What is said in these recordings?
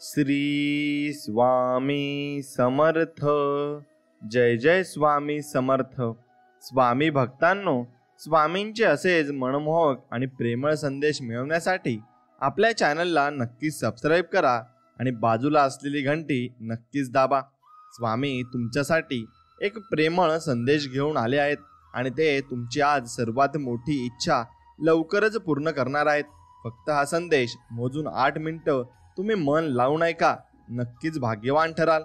श्री स्वामी समर्थ. जय जय स्वामी समर्थ. स्वामी भक्तांनो, स्वामींचे असेच मनमोहक आणि प्रेमळ संदेश मिळवण्यासाठी आपल्या चॅनलला नक्कीच सबस्क्राईब करा आणि बाजूला असलेली घंटी नक्कीच दाबा. स्वामी तुमच्यासाठी एक प्रेमळ संदेश घेऊन आले आहेत आणि ते तुमची आज सर्वात मोठी इच्छा लवकरच पूर्ण करणार आहेत. फक्त हा संदेश मोजून 8 मिनिटं तुम्ही मन लावून ऐका, नक्कीच भाग्यवान ठराल.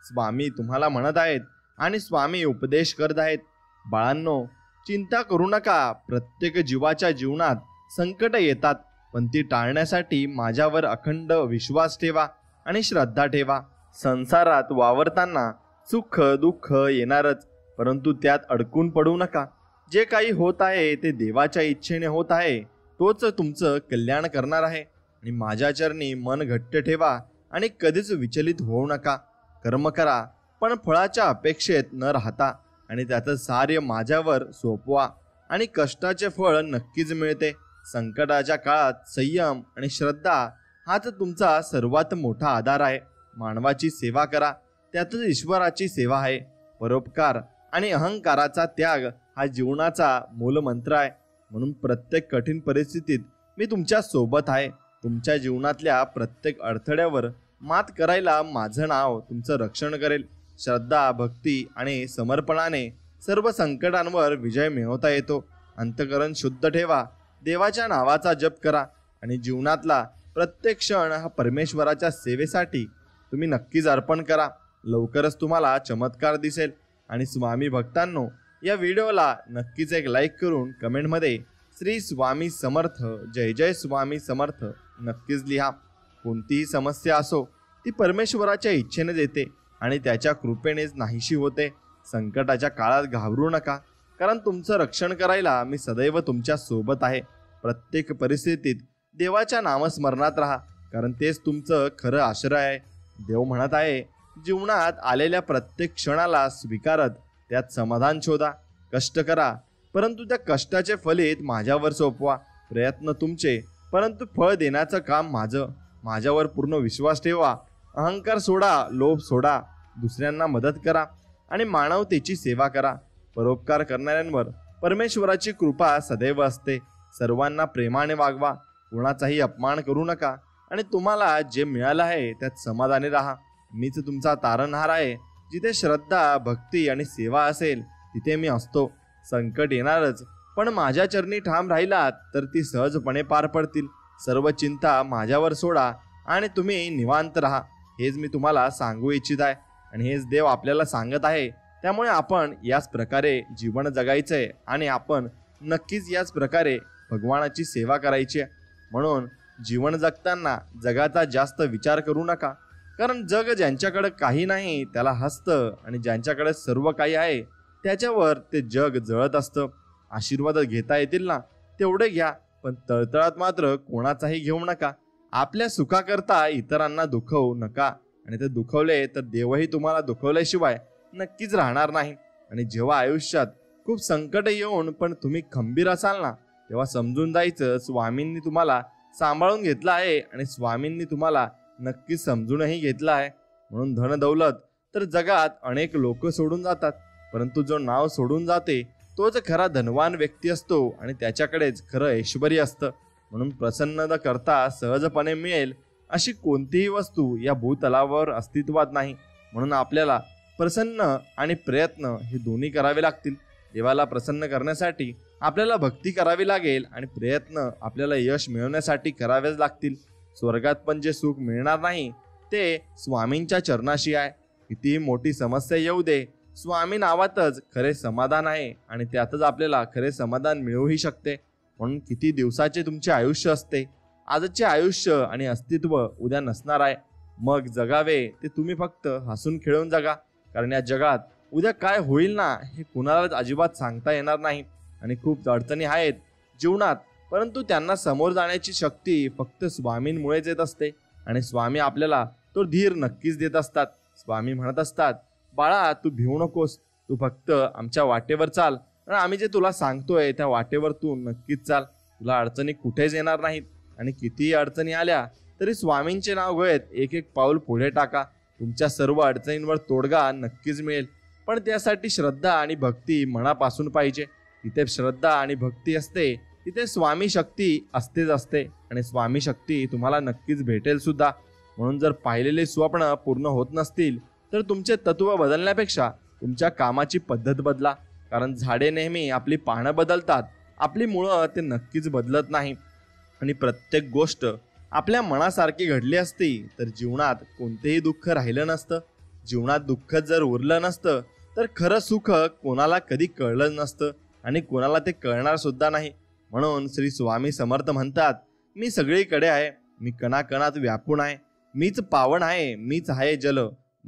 स्वामी तुम्हाला म्हणत आहेत आणि स्वामी उपदेश करत आहेत. बाळांनो, चिंता करू नका. प्रत्येक जीवाच्या जीवनात संकट येतात, पण ती टाळण्यासाठी माझ्यावर अखंड विश्वास ठेवा आणि श्रद्धा ठेवा. संसारात वावरताना सुख दुःख येणारच, परंतु त्यात अडकून पडू नका. जे काही होत आहे ते देवाच्या इच्छेने होत आहे, तोच तुमचं कल्याण करणार आहे. आणि माझ्या चरणी मन घट्ट ठेवा आणि कधीच विचलित होऊ नका. कर्म करा, पण फळाच्या अपेक्षेत न राहता आणि त्याचं सार्य माझ्यावर सोपवा आणि कष्टाचे फळ नक्कीच मिळते. संकटाच्या काळात संयम आणि श्रद्धा हाच तुमचा सर्वात मोठा आधार आहे. मानवाची सेवा करा, त्यातच ईश्वराची सेवा आहे. परोपकार आणि अहंकाराचा त्याग हा जीवनाचा मूलमंत्र आहे. म्हणून प्रत्येक कठीण परिस्थितीत मी तुमच्या सोबत आहे. तुमच्या जीवनातल्या प्रत्येक अडथळ्यावर मात करायला माझं नाव तुमचं रक्षण करेल. श्रद्धा, भक्ती आणि समर्पणाने सर्व संकटांवर विजय मिळवता येतो. अंतःकरण शुद्ध ठेवा, देवाच्या नावाचा जप करा आणि जीवनातला प्रत्येक क्षण हा परमेश्वराच्या सेवेसाठी तुम्ही नक्कीच अर्पण करा. लवकरच तुम्हाला चमत्कार दिसेल. आणि स्वामी भक्तांनो, या व्हिडिओला नक्कीच एक लाईक करून कमेंटमध्ये श्री स्वामी समर्थ, जय जय स्वामी समर्थ नक्कीच लिहा. कोणतीही समस्या असो ती परमेश्वराच्या इच्छेने येते आणि त्याच्या कृपेनेच नाहीशी होते. संकटाच्या काळात घाबरू नका, कारण तुमचं रक्षण करायला मी सदैव तुमच्या सोबत आहे. प्रत्येक परिस्थितीत देवाच्या नामस्मरणात राहा, कारण तेच तुमचं खरं आश्रय आहे. देव म्हणत आहे, जीवनात आलेल्या प्रत्येक क्षणाला स्वीकारत त्यात समाधान शोधा. कष्ट करा, परंतु त्या कष्टाचे फलित माझ्यावर सोपवा. प्रयत्न तुमचे, परंतु फळ देण्याचं काम माझं. माझ्यावर पूर्ण विश्वास ठेवा. अहंकार सोडा, लोभ सोडा. दुसऱ्यांना मदत करा आणि मानवतेची सेवा करा. परोपकार करणाऱ्यांवर परमेश्वराची कृपा सदैव असते. सर्वांना प्रेमाने वागवा, कोणाचाही अपमान करू नका आणि तुम्हाला जे मिळालं आहे त्यात समाधानी राहा. मीच तुमचा तारणहार आहे. जिथे श्रद्धा, भक्ती आणि सेवा असेल तिथे मी असतो. संकट येणारच, पण माझ्या चरणी ठाम राहिलात तर ती सहजपणे पार पडतील. सर्व चिंता माझ्यावर सोडा आणि तुम्ही निवांत राहा. हेच मी तुम्हाला सांगू इच्छित आहे आणि हेच देव आपल्याला सांगत आहे. त्यामुळे आपण याच प्रकारे जीवन जगायचंय आणि आपण नक्कीच याच प्रकारे भगवानाची सेवा करायची आहे. म्हणून जीवन जगताना जगाचा जास्त विचार करू नका, कारण जग ज्यांच्याकडे काही नाही त्याला हसतं आणि ज्यांच्याकडे सर्व काही आहे त्याच्यावर ते जग जळत असतं. आशीर्वाद घेता येतील ना तेवढे घ्या, पण तळतळात मात्र कोणाचाही घेऊ नका. आपल्या सुखाकरता इतरांना दुखवू नका, आणि ते दुखवले तर देवही तुम्हाला दुखवल्याशिवाय नक्कीच राहणार नाही. आणि जेव्हा आयुष्यात खूप संकट येऊन पण तुम्ही खंबीर असाल ना, तेव्हा समजून जायचं स्वामींनी तुम्हाला सांभाळून घेतलं आहे आणि स्वामींनी तुम्हाला नक्कीच समजूनही घेतलं आहे. म्हणून धन दौलत तर जगात अनेक लोक सोडून जातात, परंतु जो नाव सोडून जाते तोच खरा धनवान व्यक्ती असतो आणि त्याच्याकडेच खरं ऐश्वर्य असतं. म्हणून प्रसन्न न करता सहजपणे मिळेल अशी कोणतीही वस्तू या भूतलावर अस्तित्वात नाही. म्हणून आपल्याला प्रसन्न आणि प्रयत्न हे दोन्ही करावे लागतील. देवाला प्रसन्न करण्यासाठी आपल्याला भक्ती करावी लागेल आणि प्रयत्न आपल्याला यश मिळवण्यासाठी करावेच लागतील. स्वर्गात पण जे सुख मिळणार नाही ते स्वामींच्या चरणाशी आहे. कितीही मोठी समस्या येऊ दे, स्वामी नावातच खरे समाधान आहे आणि त्यातच आपल्याला खरे समाधान मिळूही शकते. म्हणून किती दिवसाचे तुमचे आयुष्य असते, आजचे आयुष्य आणि अस्तित्व उद्या नसणार आहे. मग जगावे ते तुम्ही फक्त हसून खेळून जगा, कारण या जगात उद्या काय होईल ना हे कुणालाच अजिबात सांगता येणार नाही. आणि खूप अडचणी आहेत जीवनात, परंतु त्यांना समोर जाण्याची शक्ती फक्त स्वामींमुळेच येत असते. आणि स्वामी आपल्याला तो धीर नक्कीच देत असतात. स्वामी म्हणत असतात, बाळा तू भिवू नकोस, तू फक्त आमच्या वाटेवर चाल आणि आम्ही जे तुला सांगतोय त्या वाटेवर तू नक्कीच चाल. तुला अडचणी कुठेच येणार नाहीत आणि कितीही अडचणी आल्या तरी स्वामींचे नाव घेत एक एक पाऊल पुढे टाका. तुमच्या सर्व अडचणींवर तोडगा नक्कीच मिळेल. पण त्यासाठी श्रद्धा आणि भक्ती मनापासून पाहिजे. तिथे श्रद्धा आणि भक्ती असते तिथे स्वामी शक्ती असतेच असते आणि स्वामी शक्ती तुम्हाला नक्कीच भेटेल सुद्धा. म्हणून जर पाहिलेले स्वप्न पूर्ण होत नसतील तर तुमचे तत्व बदलण्यापेक्षा तुमच्या कामाची पद्धत बदला. कारण झाडे नेहमी आपली पानं बदलतात, आपली मुळं ते नक्कीच बदलत नाही. आणि प्रत्येक गोष्ट आपल्या मनासारखी घडली असती तर जीवनात कोणतेही दुःख राहिलं नसतं. जीवनात दुःख जर उरलं नसतं तर खरं सुख कोणाला कधी कळलं नसतं आणि कोणाला ते कळणार सुद्धा नाही. म्हणून श्री स्वामी समर्थ म्हणतात, मी सगळीकडे आहे, मी कणाकणात व्यापून आहे, मीच पावन आहे, मीच आहे जल,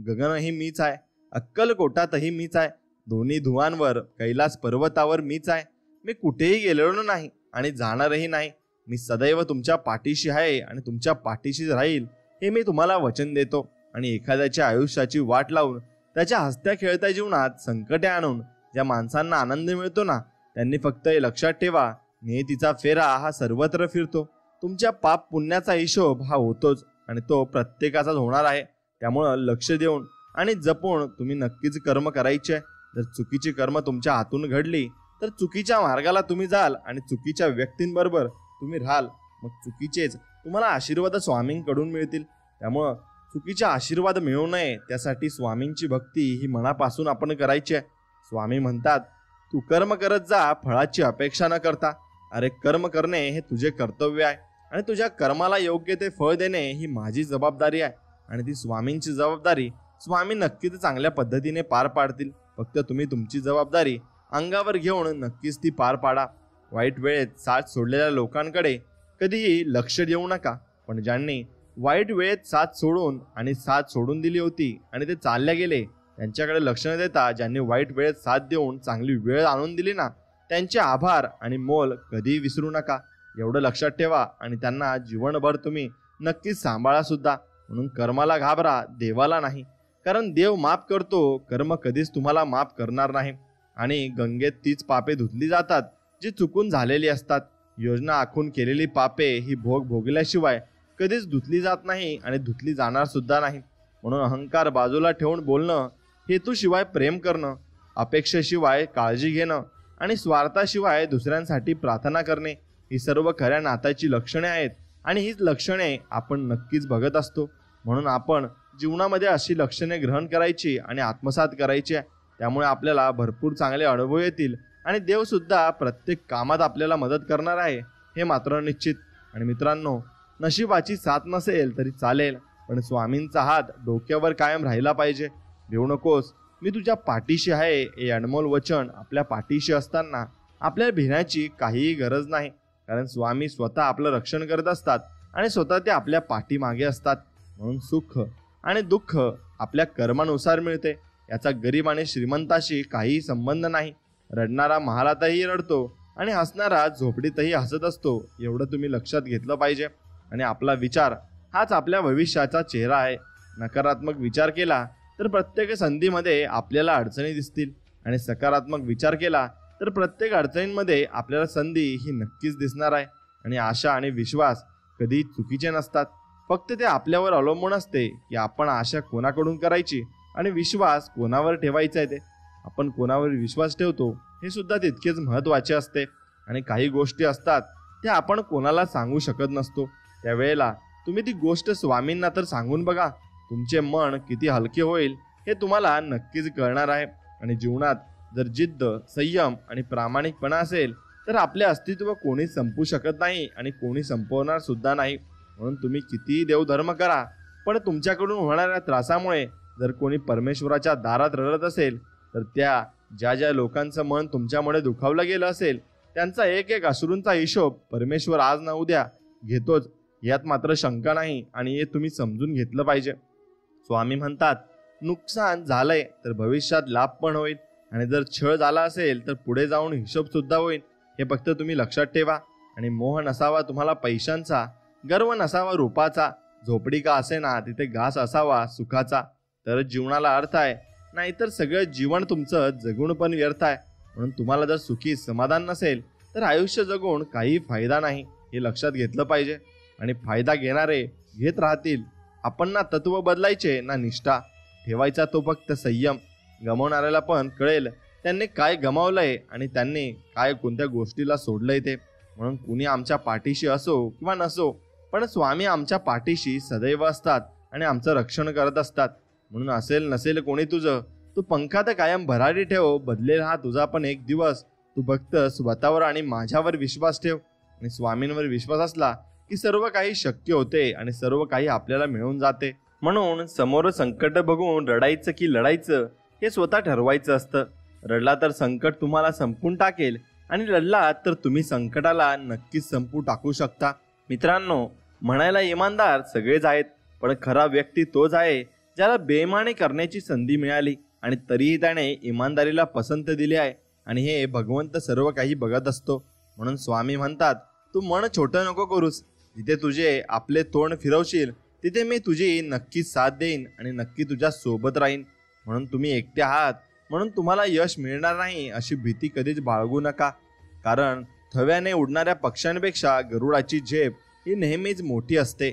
गगनही मीच आहे, अक्कलकोटातही मीच आहे, दोन्ही धुवांवर कैलास पर्वतावर मीच आहे. मी कुठेही गेलेलो नाही आणि जाणारही नाही. मी सदैव तुमच्या पाठीशी आहे आणि तुमच्या पाठीशी राहील हे मी तुम्हाला वचन देतो. आणि एखाद्याच्या आयुष्याची वाट लावून त्याच्या हसत्या खेळत्या जीवनात संकटे आणून ज्या माणसांना आनंद मिळतो ना, त्यांनी फक्त हे लक्षात ठेवा, नियतीचा फेरा हा सर्वत्र फिरतो. तुमच्या पाप पुण्याचा हिशोब हा होतोच आणि तो प्रत्येकाचाच होणार आहे. त्यामुळं लक्ष देऊन आणि जपून तुम्ही नक्कीच कर्म करायचे. जर चुकीची कर्म तुमच्या हातून घडली तर चुकीच्या मार्गाला तुम्ही जाल आणि चुकीच्या व्यक्तींबरोबर तुम्ही राहाल. मग चुकीचेच तुम्हाला आशीर्वाद स्वामींकडून मिळतील. त्यामुळं चुकीचे आशीर्वाद मिळू नये त्यासाठी स्वामींची भक्ती ही मनापासून आपण करायची आहे. स्वामी म्हणतात, तू कर्म करत जा फळाची अपेक्षा न करता. अरे कर्म करणे हे तुझे कर्तव्य आहे आणि तुझ्या कर्माला योग्य ते फळ देणे ही माझी जबाबदारी आहे. आणि ती स्वामींची जबाबदारी स्वामी नक्कीच चांगल्या पद्धतीने पार पाडतील. फक्त तुम्ही तुमची जबाबदारी अंगावर घेऊन नक्कीच ती पार पाडा. वाईट वेळेत साथ सोडलेल्या लोकांकडे कधीही लक्ष देऊ नका. पण ज्यांनी वाईट वेळेत साथ सोडून दिली होती आणि ते चालले गेले त्यांच्याकडे लक्ष न देता ज्यांनी वाईट वेळेत साथ देऊन चांगली वेळ आणून दिली ना, त्यांचे आभार आणि मोल कधीही विसरू नका. एवढं लक्षात ठेवा आणि त्यांना जीवनभर तुम्ही नक्कीच सांभाळा सुद्धा. म्हणून कर्माला घाबरा, देवाला नाही. कारण देव माफ करतो, कर्म कधीच तुम्हाला माफ करणार नाही. आणि गंगेत तीच पापे धुतली जातात जी चुकून झालेली असतात. योजना आखून केलेली पापे ही भोगल्याशिवाय कधीच धुतली जात नाही आणि धुतली जाणार सुद्धा नाही. म्हणून अहंकार बाजूला ठेवून बोलणं, हेतूशिवाय प्रेम करणं, अपेक्षेशिवाय काळजी घेणं आणि स्वार्थाशिवाय दुसऱ्यांसाठी प्रार्थना करणे ही सर्व खऱ्या नात्याची लक्षणे आहेत. आणि हीच लक्षणे आपण नक्कीच बघत असतो. म्हणून आपण जीवनामध्ये अशी लक्षणे ग्रहण करायची आणि आत्मसात करायची आहे. त्यामुळे आपल्याला भरपूर चांगले अनुभव येतील आणि देवसुद्धा प्रत्येक कामात आपल्याला मदत करणार आहे हे मात्र निश्चित. आणि मित्रांनो, नशिबाची साथ नसेल तरी चालेल, पण स्वामींचा हात डोक्यावर कायम राहिला पाहिजे. भिवू नकोस, मी तुझ्या पाठीशी आहे हे अनमोल वचन आपल्या पाठीशी असताना आपल्याला भिण्याची काहीही गरज नाही. कारण स्वामी स्वतः आपलं रक्षण करत असतात आणि स्वतः ते आपल्या पाठीमागे असतात. म्हणून सुख आणि दुःख आपल्या कर्मानुसार मिळते. याचा गरीब आणि श्रीमंताशी काहीही संबंध नाही. रडणारा महालातही रडतो आणि हसणारा झोपडीतही हसत असतो, एवढं तुम्ही लक्षात घेतलं पाहिजे. आणि आपला विचार हाच आपल्या भविष्याचा चेहरा आहे. नकारात्मक विचार केला तर प्रत्येक संधीमध्ये आपल्याला अडचणी दिसतील आणि सकारात्मक विचार केला तर प्रत्येक अडचणींमध्ये आपल्याला संधी ही नक्कीच दिसणार आहे. आणि आशा आणि विश्वास कधी चुकीचे नसतात. फक्त ते आपल्यावर अवलंबून असते की आपण आशा कोणाकडून करायची आणि विश्वास कोणावर ठेवायचा आहे. ते आपण कोणावर विश्वास ठेवतो हे सुद्धा तितकेच महत्त्वाचे असते. आणि काही गोष्टी असतात त्या आपण कोणाला सांगू शकत नसतो. त्यावेळेला तुम्ही ती गोष्ट स्वामींना तर सांगून बघा. तुमचे मन किती हलके होईल हे तुम्हाला नक्कीच कळणार आहे. आणि जीवनात जर जिद्द, संयम आणि प्रामाणिकपणा असेल तर आपले अस्तित्व कोणी संपू शकत नाही आणि कोणी संपवणार सुद्धा नाही. म्हणून तुम्ही कितीही देवधर्म करा, पण तुमच्याकडून होणाऱ्या त्रासामुळे जर कोणी परमेश्वराच्या दारात रडत असेल तर त्या ज्या लोकांचं मन तुमच्यामुळे दुखावलं गेलं असेल त्यांचा एक एक अश्रूंचा हिशोब परमेश्वर आज ना उद्या घेतोच, यात मात्र शंका नाही. आणि हे तुम्ही समजून घेतलं पाहिजे. स्वामी म्हणतात, नुकसान झालंय तर भविष्यात लाभ पण होईल आणि जर छळ झाला असेल तर पुढे जाऊन हिशोब सुद्धा होईल. हे फक्त तुम्ही लक्षात ठेवा. आणि मोह नसावा तुम्हाला पैशांचा, गर्व नसावा रूपाचा, झोपडी का असेना तिथे घास असावा सुखाचा, तरच जीवनाला अर्थ आहे. नाहीतर सगळं जीवन तुमचं जगून पण व्यर्थ आहे. म्हणून तुम्हाला जर सुखी समाधान नसेल तर आयुष्य जगून काही फायदा नाही, हे लक्षात घेतलं पाहिजे. आणि फायदा घेणारे घेत राहतील. आपण ना तत्व बदलायचे ना निष्ठा ठेवायचा, तो फक्त संयम. गमावणाऱ्याला पण कळेल त्यांनी काय गमावलंय आणि त्यांनी काय कोणत्या गोष्टीला सोडलंय ते. म्हणून कुणी आमच्या पाठीशी असो किंवा नसो, पण स्वामी आमच्या पाठीशी सदैव असतात आणि आमचं रक्षण करत असतात. म्हणून असेल नसेल कोणी तुझं, तू पंखात कायम भरारी ठेव. बदलेल हा तुझा पण एक दिवस. तू फक्त स्वतःवर आणि माझ्यावर विश्वास ठेव. आणि स्वामींवर विश्वास असला की सर्व काही शक्य होते आणि सर्व काही आपल्याला मिळून जाते. म्हणून समोर संकट बघून रडायचं की लढायचं हे स्वतः ठरवायचं असतं. रडला तर संकट तुम्हाला संपून टाकेल आणि लढला तर तुम्ही संकटाला नक्कीच संपू टाकू शकता. मित्रांनो, म्हणायला इमानदार सगळेच आहेत, पण खरा व्यक्ती तोच आहे ज्याला बेईमानी करण्याची संधी मिळाली आणि तरीही त्याने इमानदारीला पसंत दिली आहे. आणि हे भगवंत सर्व काही बघत असतो. म्हणून स्वामी म्हणतात, तू मन छोटं नको करूस. जिथे तुझे आपले तोंड फिरवशील तिथे मी तुझी नक्कीच साथ देईन आणि नक्की तुझ्या सोबत राहीन. म्हणून तुम्ही एकटे आहात म्हणून तुम्हाला यश मिळणार नाही अशी भीती कधीच बाळगू नका. कारण थव्याने उडणाऱ्या पक्ष्यांपेक्षा गरुडाची झेप ही नेहमीच मोठी असते.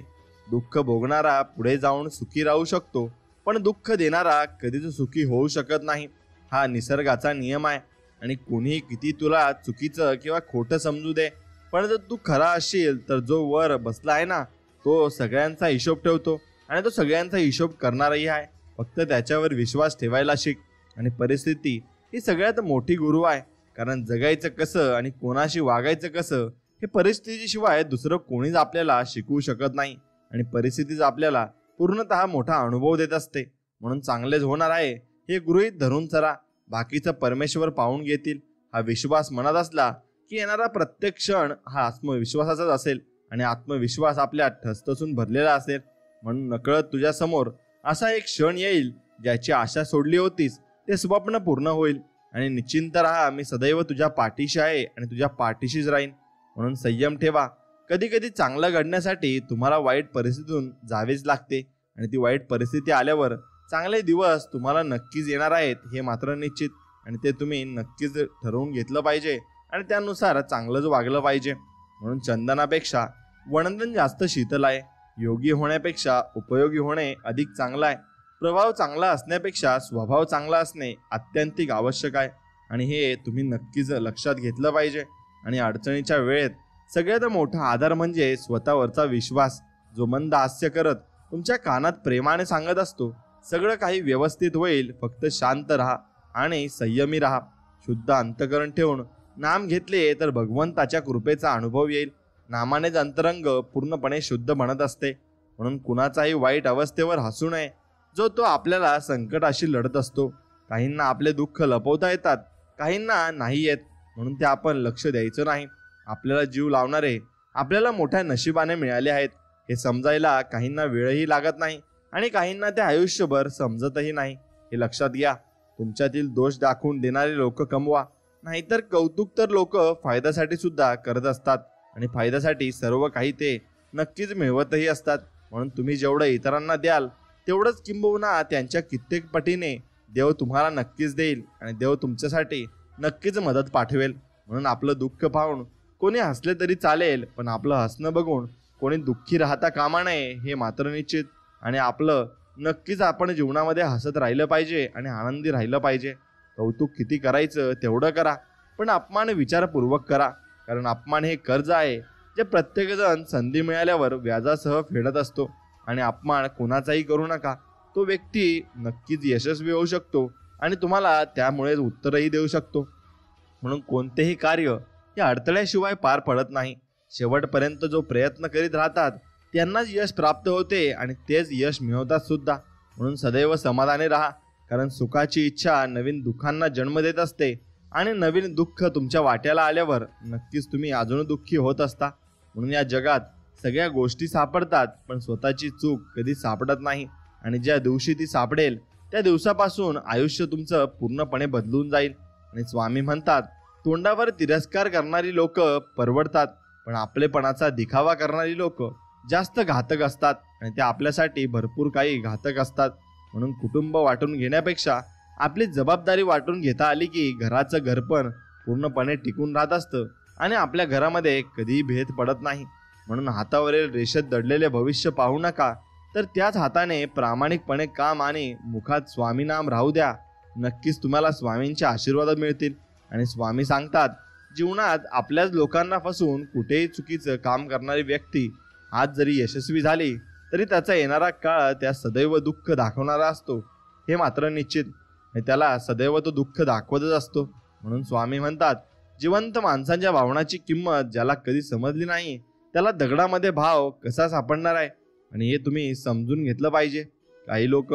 दुःख भोगणारा पुढे जाऊन सुखी राहू शकतो, पण दुःख देणारा कधीच सुखी होऊ शकत नाही. हा निसर्गाचा नियम आहे. आणि कोणीही किती तुला चुकीचं किंवा खोटं समजू दे, पण जर तू खरा असशील तर जो वर बसला आहे ना, तो सगळ्यांचा हिशोब ठेवतो आणि तो सगळ्यांचा हिशोब करणारही आहे. फक्त त्याच्यावर विश्वास ठेवायला शिक. आणि परिस्थिती ही सगळ्यात मोठी गुरु आहे. कारण जगायचं कसं आणि कोणाशी वागायचं कसं हे परिस्थितीशिवाय दुसरं कोणीच आपल्याला शिकवू शकत नाही. आणि परिस्थितीच आपल्याला पूर्णतः मोठा अनुभव देत असते. म्हणून चांगलेच होणार आहे हे गृहीत धरून चला. बाकीचं परमेश्वर पाहून घेतील. हा विश्वास मनात असला की येणारा प्रत्येक क्षण हा आत्मविश्वासाचाच असेल. आणि आत्मविश्वास आपल्या ठसठसून भरलेला असेल. म्हणून नकळत तुझ्या समोर असा एक क्षण येईल ज्याची आशा सोडली होतीस ते स्वप्न पूर्ण होईल. आणि निश्चिंत राहा, मी सदैव तुझ्या पाठीशी आहे आणि तुझ्या पाठीशीच राहीन. म्हणून संयम ठेवा. कधी कधी चांगलं घडण्यासाठी तुम्हाला वाईट परिस्थितीतून जावेच लागते. आणि ती वाईट परिस्थिती आल्यावर चांगले दिवस तुम्हाला नक्कीच येणार आहेत हे मात्र निश्चित. आणि ते तुम्ही नक्कीच ठरवून घेतलं पाहिजे आणि त्यानुसार चांगलंच वागलं पाहिजे. म्हणून चंदनापेक्षा वंदन जास्त शीतल आहे. योगी होण्यापेक्षा उपयोगी होणे अधिक चांगलं आहे. प्रभाव चांगला असण्यापेक्षा स्वभाव चांगला असणे अत्यंतिक आवश्यक आहे. आणि हे तुम्ही नक्कीच लक्षात घेतलं पाहिजे. आणि अडचणीच्या वेळेत सगळ्यात मोठा आधार म्हणजे स्वतःवरचा विश्वास, जो मंद हास्य करत तुमच्या कानात प्रेमाने सांगत असतो, सगळं काही व्यवस्थित होईल, फक्त शांत राहा आणि संयमी राहा. शुद्ध अंतकरण ठेवून नाम घेतले तर भगवंताच्या कृपेचा अनुभव येईल. नामानेच अंतरंग पूर्णपणे शुद्ध बनत असते. म्हणून कुणाचाही वाईट अवस्थेवर हसू नये, जो तो आपल्याला संकटाशी लढत असतो. काहींना आपले दुःख लपवता येतात, काहींना नाही येत, म्हणून ते आपण लक्ष द्यायचं नाही. आपल्याला जीव लावणारे आपल्याला मोठ्या नशिबाने मिळाले आहेत हे समजायला काहींना वेळही लागत नाही आणि काहींना ते आयुष्यभर समजतही नाही. हे लक्षात घ्या. तुमच्यातील दोष दाखवून देणारे लोक कमवा, नाहीतर कौतुक तर लोक फायद्यासाठी सुद्धा करत असतात आणि फायद्यासाठी सर्व काही ते नक्कीच मिळवतही असतात. म्हणून तुम्ही जेवढं इतरांना द्याल तेवढंच किंबहुना त्यांच्या कित्येक पटीने देव तुम्हाला नक्कीच देईल आणि देव तुमच्यासाठी नक्कीच मदत पाठवेल. म्हणून आपलं दुःख पाहून कोणी हसले तरी चालेल, पण आपलं हसणं बघून कोणी दुःखी राहता कामा नये हे मात्र निश्चित. आणि आपलं नक्कीच आपण जीवनामध्ये हसत राहिलं पाहिजे आणि आनंदी राहिलं पाहिजे. कौतुक किती करायचं तेवढं करा, पण अपमान विचारपूर्वक करा. कारण अपमान हे कर्ज आहे जे प्रत्येकजण संधी मिळाल्यावर व्याजासह फेडत असतो. आणि अपमान कोणाचाही करू नका. तो व्यक्ती नक्कीच यशस्वी होऊ शकतो आणि तुम्हाला त्यामुळे उत्तरही देऊ शकतो. म्हणून कोणतेही कार्य हे अडथळ्याशिवाय पार पडत नाही. शेवटपर्यंत जो प्रयत्न करीत राहतात त्यांनाच यश प्राप्त होते आणि तेच यश मिळवतात सुद्धा. म्हणून सदैव समाधानी राहा. कारण सुखाची इच्छा नवीन दुःखांना जन्म देत असते आणि नवीन दुःख तुमच्या वाट्याला आल्यावर नक्कीच तुम्ही अजून दुःखी होत असता. म्हणून या जगात सगळ्या गोष्टी सापडतात, पण स्वतःची चूक कधी सापडत नाही. आणि ज्या दिवशी ती सापडेल त्या दिवसापासून आयुष्य तुमचं पूर्णपणे बदलून जाईल. आणि स्वामी म्हणतात, तोंडावर तिरस्कार करणारी लोक परवडतात, पण आपलेपणाचा दिखावा करणारी लोक जास्त घातक असतात आणि ते आपल्यासाठी भरपूर काही घातक असतात. म्हणून कुटुंब वाटून घेण्यापेक्षा आपली जबाबदारी वाटून घेता आली की घराचं घरपण पूर्णपणे टिकून राहत असतं आणि आपल्या घरामध्ये कधीही भेद पडत नाही. म्हणून हातावरील रेषेत दडलेले भविष्य पाहू नका, तर त्याच हाताने प्रामाणिकपणे काम आणि मुखात स्वामी नाम राहू द्या. नक्कीच तुम्हाला स्वामींचे आशीर्वाद मिळतील. आणि स्वामी सांगतात, जीवनात आपल्याच लोकांना फसवून कुठेही चुकीचं काम करणारी व्यक्ती आज जरी यशस्वी झाली तरी त्याचा येणारा काळ त्या सदैव दुःख दाखवणारा असतो, हे मात्र निश्चित. आणि त्याला सदैव तो दुःख दाखवतच असतो. म्हणून स्वामी म्हणतात, जिवंत माणसांच्या भावनाची किंमत ज्याला कधी समजली नाही त्याला दगडामध्ये भाव कसा सापडणार आहे. आणि हे तुम्ही समजून घेतलं पाहिजे. काही लोक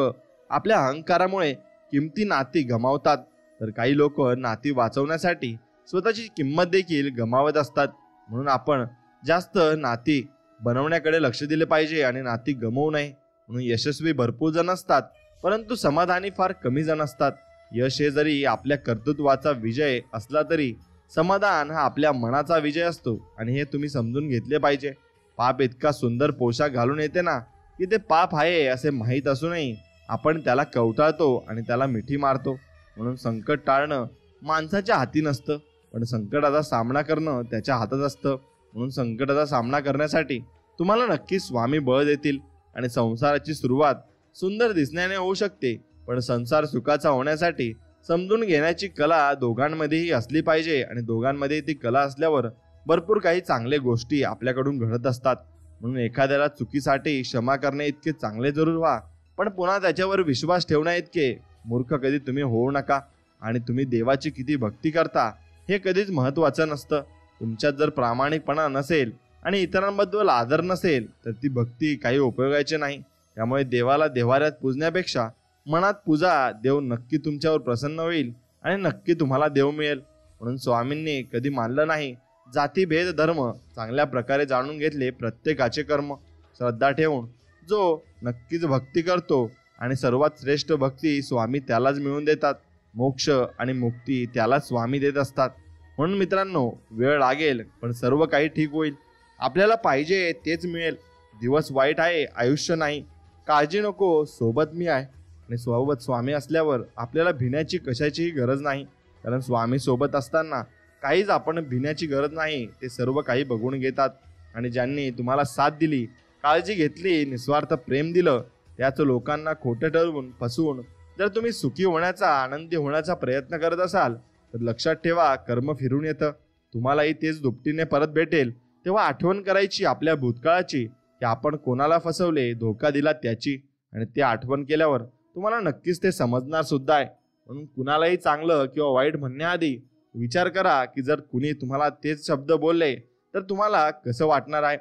आपल्या अहंकारामुळे किमती नाती गमावतात, तर काही लोक नाती वाचवण्यासाठी स्वतःची किंमत देखील गमावत असतात. म्हणून आपण जास्त नाती बनवण्याकडे लक्ष दिले पाहिजे आणि नाती गमवू नये. म्हणून यशस्वी भरपूर जण असतात, परंतु समाधानी फार कमी जण असतात. यश हे जरी आपल्या कर्तृत्वाचा विजय असला तरी समाधान हा आपल्या मनाचा विजय असतो. आणि हे तुम्ही समजून घेतले पाहिजे. पाप इतका सुंदर पोशाख घालून येते ना की ते पाप आहे असे माहीत असूनही आपण त्याला कवटाळतो आणि त्याला मिठी मारतो. म्हणून संकट टाळणं माणसाच्या हाती नसतं, पण संकटाचा सामना करणं त्याच्या हातात असतं. म्हणून संकटाचा सामना करण्यासाठी तुम्हाला नक्कीच स्वामी बळ देतील. आणि संसाराची सुरुवात सुंदर दिसण्याने होऊ शकते, पण संसार सुखाचा होण्यासाठी समजून घेण्याची कला दोघांमध्येही असली पाहिजे. आणि दोघांमध्ये ती कला असल्यावर भरपूर काही चांगल्या गोष्टी आपल्याकडून घडत असतात. म्हणून एखाद्याला चुकीसाठी क्षमा करणे इतके चांगले जरूर व्हा, पण पुन्हा त्याच्यावर विश्वास ठेवण्या इतके मूर्ख कधी तुम्ही होऊ नका. आणि तुम्ही देवाची किती भक्ती करता हे कधीच महत्त्वाचं नसतं. तुमच्यात जर प्रामाणिकपणा नसेल आणि इतरांबद्दल आदर नसेल तर ती भक्ती काही उपयोगाची नाही. त्यामुळे देवाला देव्हाऱ्यात पूजण्यापेक्षा मनात पूजा. देव नक्की तुमच्यावर प्रसन्न होईल आणि नक्की तुम्हाला देव मिळेल. म्हणून स्वामींनी कधी मानलं नाही जातीभेद धर्म, चांगल्या प्रकारे जाणून घेतले प्रत्येकाचे कर्म. श्रद्धा ठेवून जो नक्कीच भक्ती करतो आणि सर्वात श्रेष्ठ भक्ती स्वामी त्यालाच मिळवून देतात. मोक्ष आणि मुक्ती त्यालाच स्वामी देत असतात. म्हणून मित्रांनो, वेळ लागेल पण सर्व काही ठीक होईल. आपल्याला पाहिजे तेच मिळेल. दिवस वाईट आहे, आयुष्य नाही. काळजी नको, सोबत मी आहे. आणि सोबत स्वामी असल्यावर आपल्याला भिण्याची कशाचीही गरज नाही, कारण स्वामी सोबत असताना काहीच आपण भिण्याची गरज नाही. ते सर्व काही बघून घेतात. आणि ज्यांनी तुम्हाला साथ दिली, काळजी घेतली, निस्वार्थ प्रेम दिलं, त्याच लोकांना खोटं ठरवून फसवून जर तुम्ही सुखी होण्याचा, आनंदी होण्याचा प्रयत्न करत असाल तर लक्षात ठेवा, कर्म फिरून येतं. तुम्हालाही तेच दुपटीने परत भेटेल. तेव्हा आठवण करायची आपल्या भूतकाळाची, की आपण कोणाला फसवले, धोका दिला त्याची. आणि ते आठवण केल्यावर तुम्हाला नक्कीच ते समजणार सुद्धा आहे. म्हणून कुणालाही चांगलं किंवा वाईट म्हणण्याआधी विचार करा की जर कुणी तुम्हाला तेच शब्द बोलले तर तुम्हाला कसं वाटणार आहे.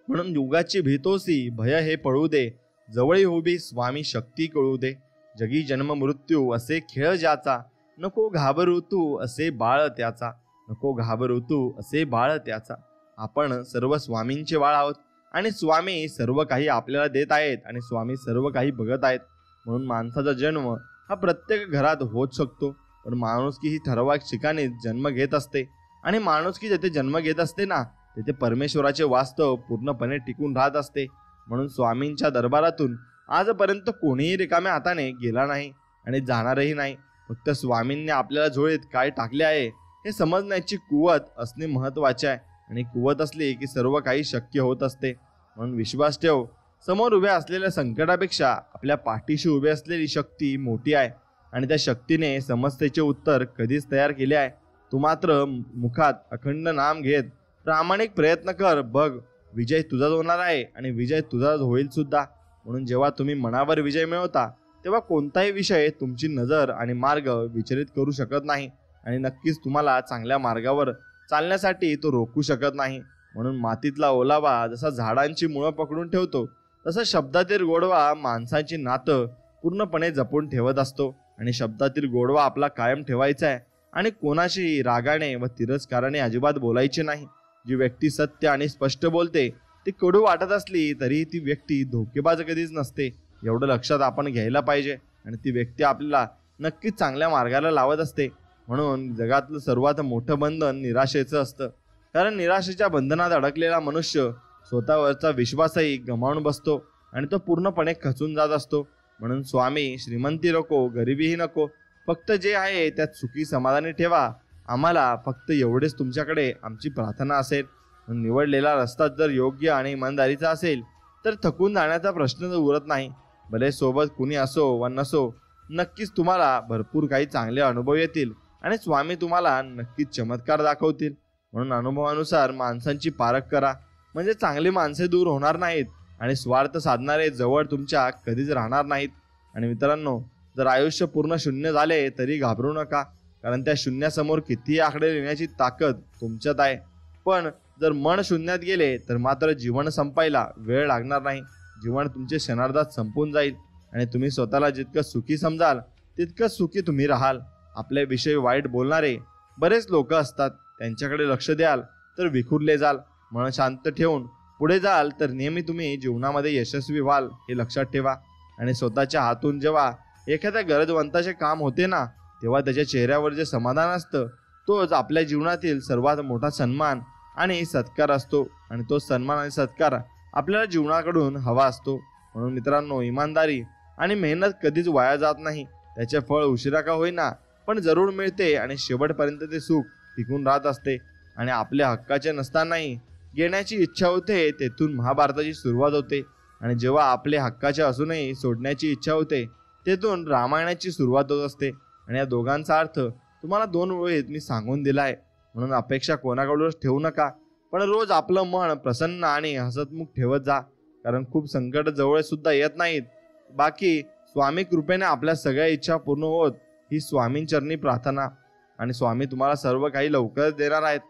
म्हणून युगाची भीतोसी भय हे पळू दे, जवळी उभी स्वामी शक्ती कळू दे. जगी जन्म मृत्यू असे खेळ ज्याचा, नको घाबरू तू असे बाळ त्याचा. नको घाबरू तू असे बाळ त्याचा. आपण सर्व स्वामींचे बाळ आहोत आणि स्वामी सर्व काही आपल्याला देत आहेत आणि स्वामी सर्व काही बघत आहेत. म्हणून माणसाचा जन्म हा प्रत्येक घरात होत शकतो, पण माणुसकी ही ठराविक ठिकाणी जन्म घेत असते. आणि माणुसकी जिथे जन्म घेत असते ना, तिथे परमेश्वराचे वास्तव पूर्णपणे टिकून राहत असते. म्हणून स्वामींच्या दरबारातून आजपर्यंत कोणीही रिकाम्या हाताने गेला नाही आणि जाणारही नाही. फक्त स्वामींनी आपल्याला झोळीत काय टाकले आहे हे समजण्याची कुवत असणे महत्त्वाचे आहे. आणि कुवत असली की सर्व काही शक्य होत असते. म्हणून विश्वास ठेव, समोर उभ्या असलेल्या संकटापेक्षा आपल्या पाठीशी उभी असलेली शक्ती मोठी आहे. आणि त्या शक्तीने समस्येचे उत्तर कधीच तयार केले आहे. तू मात्र मुखात अखंड नाम घेत प्रामाणिक प्रयत्न कर. बघ, विजय तुझाच होणार आहे आणि विजय तुझाच होईल सुद्धा. म्हणून जेव्हा तुम्ही मनावर विजय मिळवता तेव्हा कोणताही विषय तुमची नजर आणि मार्ग विचलित करू शकत नाही. आणि नक्कीच तुम्हाला चांगल्या मार्गावर चालण्यासाठी तो रोखू शकत नाही. म्हणून मातीतला ओलावा जसा झाडांची मुळं पकडून ठेवतो, तसं शब्दातील गोडवा माणसाची नातं पूर्णपणे जपून ठेवत असतो. आणि शब्दातील गोडवा आपला कायम ठेवायचा आहे आणि कोणाशी रागाने व तिरस्काराने अजिबात बोलायचे नाही. जी व्यक्ती सत्य आणि स्पष्ट बोलते ती कडू वाटत असली तरी ती व्यक्ती धोकेबाज कधीच नसते. एवढं लक्षात आपण घ्यायला पाहिजे. आणि ती व्यक्ती आपल्याला नक्कीच चांगल्या मार्गाला लावत असते. म्हणून जगातलं सर्वात मोठं बंधन निराशेचं असतं, कारण निराशेच्या बंधनात अडकलेला मनुष्य स्वतःवरचा विश्वासही गमावून बसतो आणि तो पूर्णपणे खचून जात असतो. म्हणून स्वामी, श्रीमंती नको, गरिबीही नको, फक्त जे आहे त्यात सुखी समाधानी ठेवा. आम्हाला फक्त एवढेच तुमच्याकडे आमची प्रार्थना असेल. निवडलेला रस्ता जर योग्य आणि इमानदारीचा असेल तर थकून जाण्याचा प्रश्न उरत नाही. भले सोबत कुणी असो वा नसो, नक्कीच तुम्हाला भरपूर काही चांगले अनुभव येतील आणि स्वामी तुम्हाला नक्कीच चमत्कार दाखवतील. म्हणून अनुभवानुसार माणसांची पारख करा, म्हणजे चांगली माणसे दूर होणार नाहीत आणि स्वार्थ साधणारे जवळ तुमच्या कधीच राहणार नाहीत. आणि मित्रांनो, जर आयुष्य पूर्ण शून्य झाले तरी घाबरू नका, कारण त्या शून्यासमोर कितीही आकडे लिहिण्याची ताकद तुमच्यात आहे. पण जर मन शून्यात गेले तर मात्र जीवन संपायला वेळ लागणार नाही. जीवन तुमचे क्षणार्धात संपून जाईल आणि तुम्ही स्वतःला जितकं सुखी समजाल तितकं सुखी तुम्ही राहाल. आपल्याविषयी वाईट बोलणारे बरेच लोक असतात, त्यांच्याकडे लक्ष द्याल तर विखुरले जाल. मन शांत ठेवून पुढे जाल तर नेहमी तुम्ही जीवनामध्ये यशस्वी व्हाल, हे लक्षात ठेवा. आणि स्वतःच्या हातून जेव्हा एखाद्या गरजवंताचे काम होते ना, तेव्हा त्याच्या चेहऱ्यावर जे समाधान असतं तोच आपल्या जीवनातील सर्वात मोठा सन्मान आणि सत्कार असतो. आणि तो सन्मान आणि सत्कार आपल्याला जीवनाकडून हवा असतो. म्हणून मित्रांनो, इमानदारी आणि मेहनत कधीच वाया जात नाही. त्याचे फळ उशिरा का होईना पण जरूर मिळते आणि शेवटपर्यंत ते सुख टिकून राहत असते. आणि आपल्या हक्काचे नसतानाही घेण्याची इच्छा होते, तेथून महाभारताची सुरुवात होते. आणि जेव्हा आपले हक्काचे असूनही सोडण्याची इच्छा होते, तेथून रामायणाची सुरुवात होत असते. आणि या दोघांचा अर्थ तुम्हाला 2 ओळीत मी सांगून दिला आहे. म्हणून अपेक्षा कोणाकडूनच ठेवू नका, पण रोज आपलं मन प्रसन्न आणि हसतमुख ठेवत जा, कारण खूप संकट जवळ सुद्धा येत नाहीत. बाकी स्वामी कृपेने आपल्या सगळ्या इच्छा पूर्ण होत ही स्वामींचरणी प्रार्थना. आणि स्वामी तुम्हाला सर्व काही लवकरच देणार आहेत.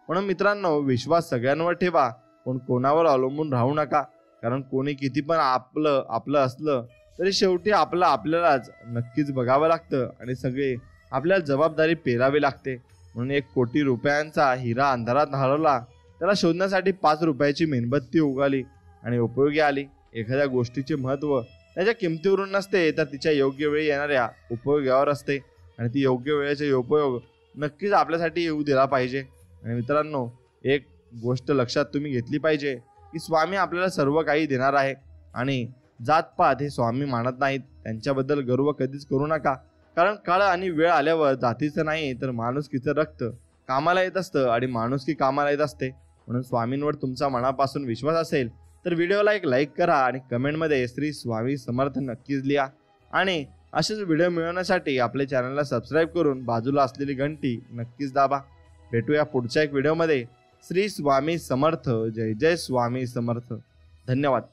म्हणून मित्रांनो, विश्वास सगळ्यांवर ठेवा, पण कोणावर अवलंबून राहू नका, कारण कोणी किती पण आपलं असलं तरी शेवटी आपल्यालाच नक्कीच बघावं लागतं आणि सगळे आपल्याला जबाबदारी पेरावी लागते. म्हणून 1 कोटी रुपयांचा हिरा अंधारात हरवला, त्याला शोधण्यासाठी 5 रुपयाची मेणबत्ती उगाली आणि उपयोगी आली. एखाद्या गोष्टीचे महत्त्व त्याच्या किमतीवरून नसते, तर तिच्या योग्य वेळी येणाऱ्या उपयोगावर असते. आणि ती योग्य वेळेचा उपयोग नक्कीच आपल्यासाठी येऊ दिला पाहिजे. आणि मित्रांनो, एक गोष्ट लक्षात तुम्ही घेतली पाहिजे की स्वामी आपल्याला सर्व काही देणार आहे आणि जातपात हे स्वामी मानत नाहीत. त्यांच्याबद्दल गर्व कधीच करू नका, कारण काळ आणि वेळ आल्यावर जातीचं नाही तर माणुसकीचं रक्त कामाला येत असतं आणि माणुसकी कामाला येत असते. म्हणून स्वामींवर तुमचा मनापासून विश्वास असेल तर व्हिडिओला एक लाईक करा आणि कमेंटमध्ये श्री स्वामी समर्थ नक्कीच लिहा. आणि असेच व्हिडिओ मिळवण्यासाठी आपल्या चॅनलला सबस्क्राईब करून बाजूला असलेली घंटी नक्कीच दाबा. भेटूया पुढच्या एक व्हिडिओमध्ये. श्री स्वामी समर्थ. जय जय स्वामी समर्थ. धन्यवाद.